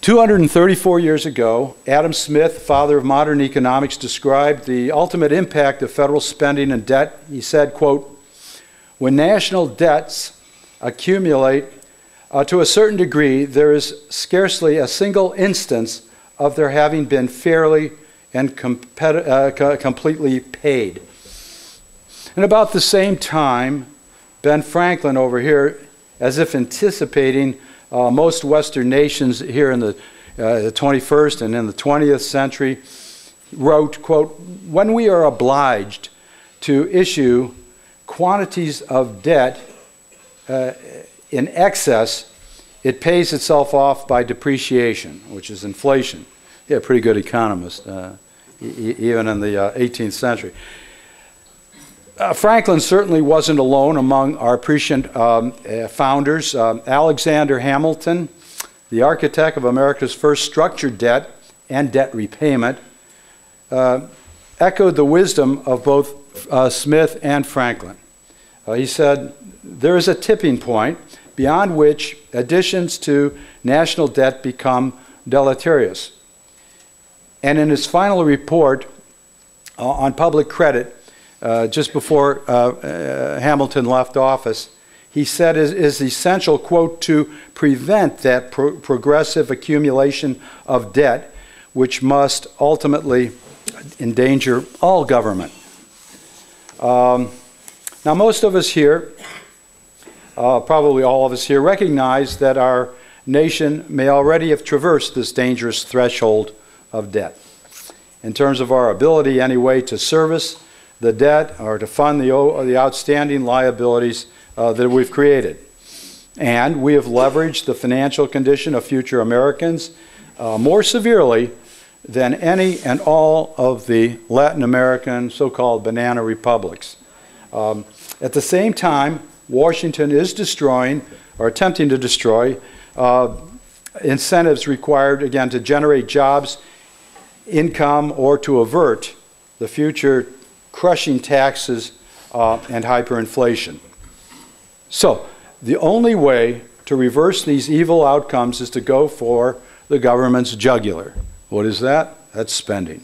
234 years ago, Adam Smith, father of modern economics, described the ultimate impact of federal spending and debt. He said, quote, "When national debts accumulate to a certain degree, there is scarcely a single instance of their having been fairly and completely paid." And about the same time, Ben Franklin over here, as if anticipating most Western nations here in the 21st and in the 20th century, wrote, quote, "When we are obliged to issue quantities of debt in excess, it pays itself off by depreciation," which is inflation. Yeah, a pretty good economist, even in the 18th century. Franklin certainly wasn't alone among our prescient founders. Alexander Hamilton, the architect of America's first structured debt and debt repayment, echoed the wisdom of both Smith and Franklin. He said, "There is a tipping point beyond which additions to national debt become deleterious." And in his final report on public credit, just before Hamilton left office, he said it is essential, quote, "to prevent that progressive accumulation of debt which must ultimately endanger all government." Now, most of us here, probably all of us here, recognize that our nation may already have traversed this dangerous threshold of debt in terms of our ability, anyway, to service the debt or to fund the outstanding liabilities that we've created. And we have leveraged the financial condition of future Americans more severely than any and all of the Latin American so-called banana republics. At the same time, Washington is destroying, or attempting to destroy, incentives required, again, to generate jobs, income, or to avert the future crushing taxes and hyperinflation. So, the only way to reverse these evil outcomes is to go for the government's jugular. What is that? That's spending.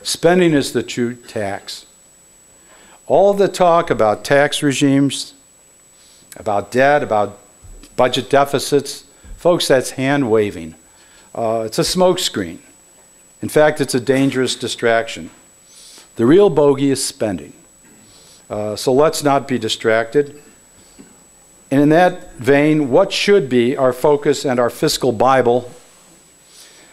Spending is the true tax. All the talk about tax regimes, about debt, about budget deficits, folks, that's hand-waving. It's a smokescreen. In fact, it's a dangerous distraction. The real bogey is spending. So let's not be distracted. And in that vein, what should be our focus and our fiscal Bible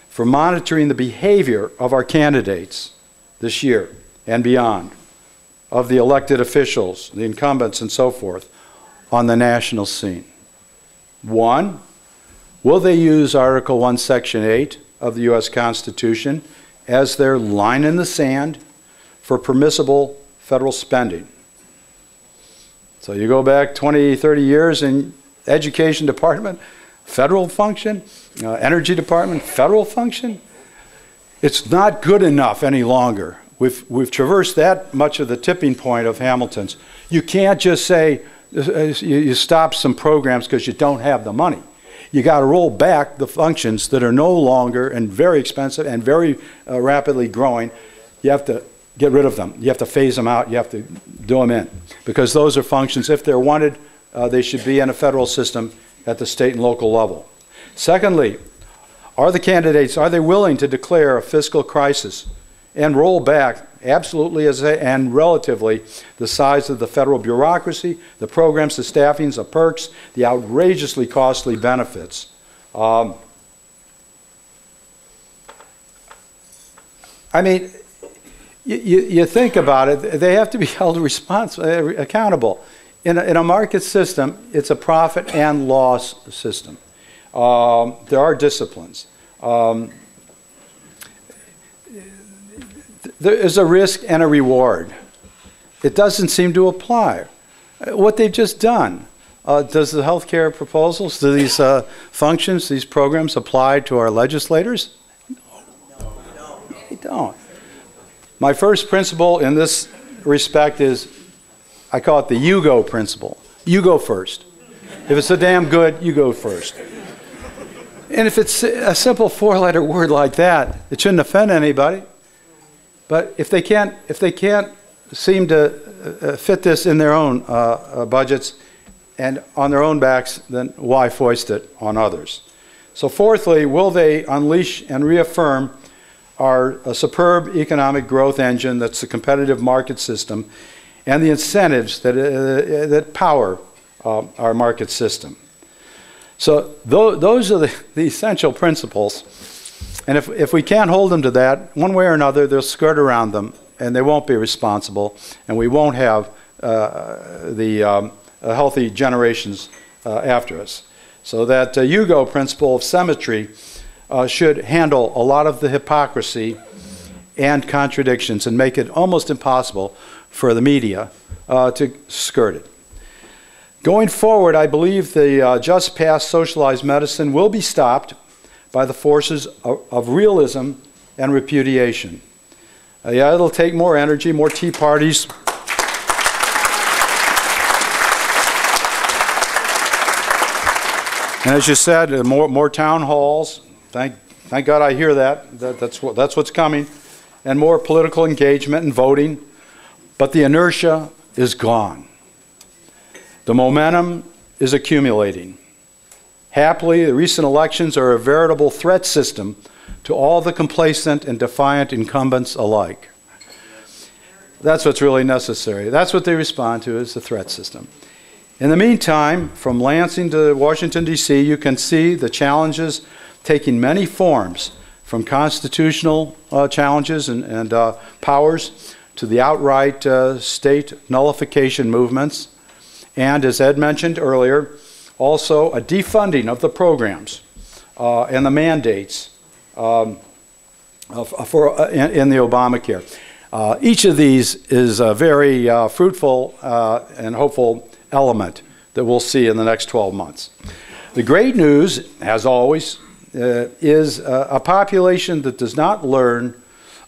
for monitoring the behavior of our candidates this year and beyond, of the elected officials, the incumbents, and so forth, on the national scene? One, will they use Article 1, Section 8 of the U.S. Constitution as their line in the sand for permissible federal spending? So you go back 20, 30 years in education department, federal function, energy department, federal function. It's not good enough any longer. We've traversed that much of the tipping point of Hamilton's. You can't just say you stop some programs because you don't have the money. You got to roll back the functions that are no longer and very expensive and very rapidly growing. You have to get rid of them. You have to phase them out. You have to do them in. Because those are functions, if they're wanted, they should be in a federal system at the state and local level. Secondly, are the candidates, are they willing to declare a fiscal crisis and roll back absolutely and relatively the size of the federal bureaucracy, the programs, the staffings, the perks, the outrageously costly benefits? I mean, you think about it, they have to be held responsible, accountable. In a market system, it's a profit and loss system. There are disciplines. There is a risk and a reward. It doesn't seem to apply. What they've just done, does the health care proposals, do these functions, these programs apply to our legislators? No, they don't. My first principle in this respect is, I call it the you go principle. You go first. If it's so damn good, you go first. And if it's a simple four-letter word like that, it shouldn't offend anybody. But if they can't seem to fit this in their own budgets and on their own backs, then why foist it on others? So fourthly, will they unleash and reaffirm our superb economic growth engine that's the competitive market system and the incentives that power our market system? So those are the essential principles. And if we can't hold them to that, one way or another, they'll skirt around them, and they won't be responsible, and we won't have healthy generations after us. So that Hugo principle of symmetry should handle a lot of the hypocrisy and contradictions and make it almost impossible for the media to skirt it. Going forward, I believe the just passed socialized medicine will be stopped by the forces of realism and repudiation. Yeah, it'll take more energy, more tea parties. And as you said, more town halls. Thank God I hear that. That's what's coming. And more political engagement and voting. But the inertia is gone. The momentum is accumulating. Happily, the recent elections are a veritable threat system to all the complacent and defiant incumbents alike. That's what's really necessary. That's what they respond to, is the threat system. In the meantime, from Lansing to Washington, D.C., you can see the challenges taking many forms, from constitutional challenges and powers to the outright state nullification movements, and, as Ed mentioned earlier, also a defunding of the programs and the mandates in the Obamacare. Each of these is a very fruitful and hopeful element that we'll see in the next 12 months. The great news, as always, is a population that does not learn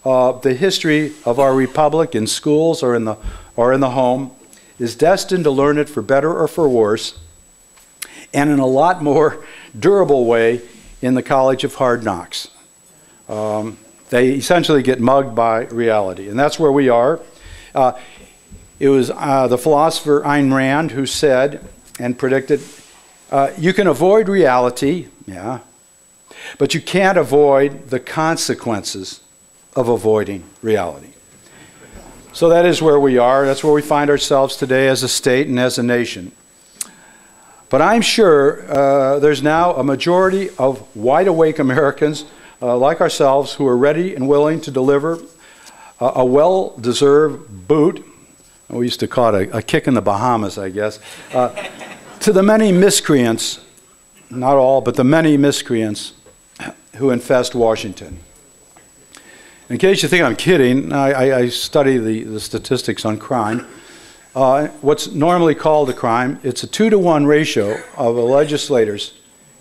the history of our republic in schools or in the home is destined to learn it for better or for worse, and in a lot more durable way in the College of Hard Knocks. They essentially get mugged by reality, and that's where we are. It was the philosopher Ayn Rand who said and predicted, you can avoid reality, yeah, but you can't avoid the consequences of avoiding reality. So that is where we are. That's where we find ourselves today as a state and as a nation. But I'm sure there's now a majority of wide-awake Americans like ourselves who are ready and willing to deliver a well-deserved boot. We used to call it a kick in the Bahamas, I guess, to the many miscreants, not all, but the many miscreants who infest Washington. In case you think I'm kidding, I study the statistics on crime. What's normally called a crime, it's a 2-to-1 ratio of the legislators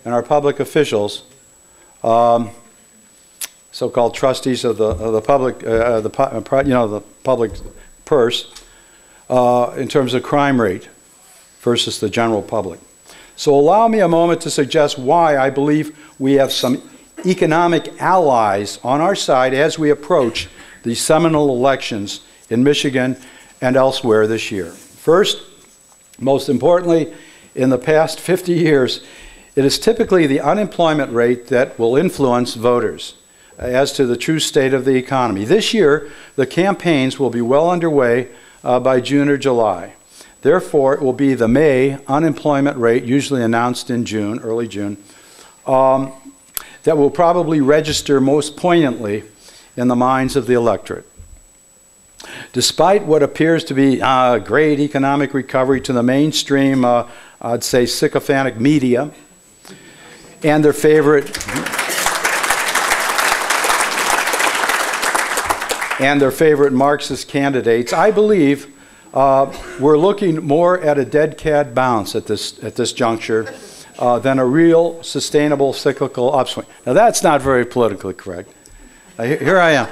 and our public officials, so-called trustees of the public, the public purse, in terms of crime rate versus the general public. So allow me a moment to suggest why I believe we have some economic allies on our side as we approach the seminal elections in Michigan and elsewhere this year. First, most importantly, in the past 50 years, it is typically the unemployment rate that will influence voters as to the true state of the economy. This year, the campaigns will be well underway by June or July. Therefore, it will be the May unemployment rate, usually announced in June, early June, that will probably register most poignantly in the minds of the electorate. Despite what appears to be great economic recovery to the mainstream, I'd say sycophantic media, and their favorite Marxist candidates, I believe we're looking more at a dead cat bounce at this juncture than a real sustainable cyclical upswing. Now that's not very politically correct. Here I am.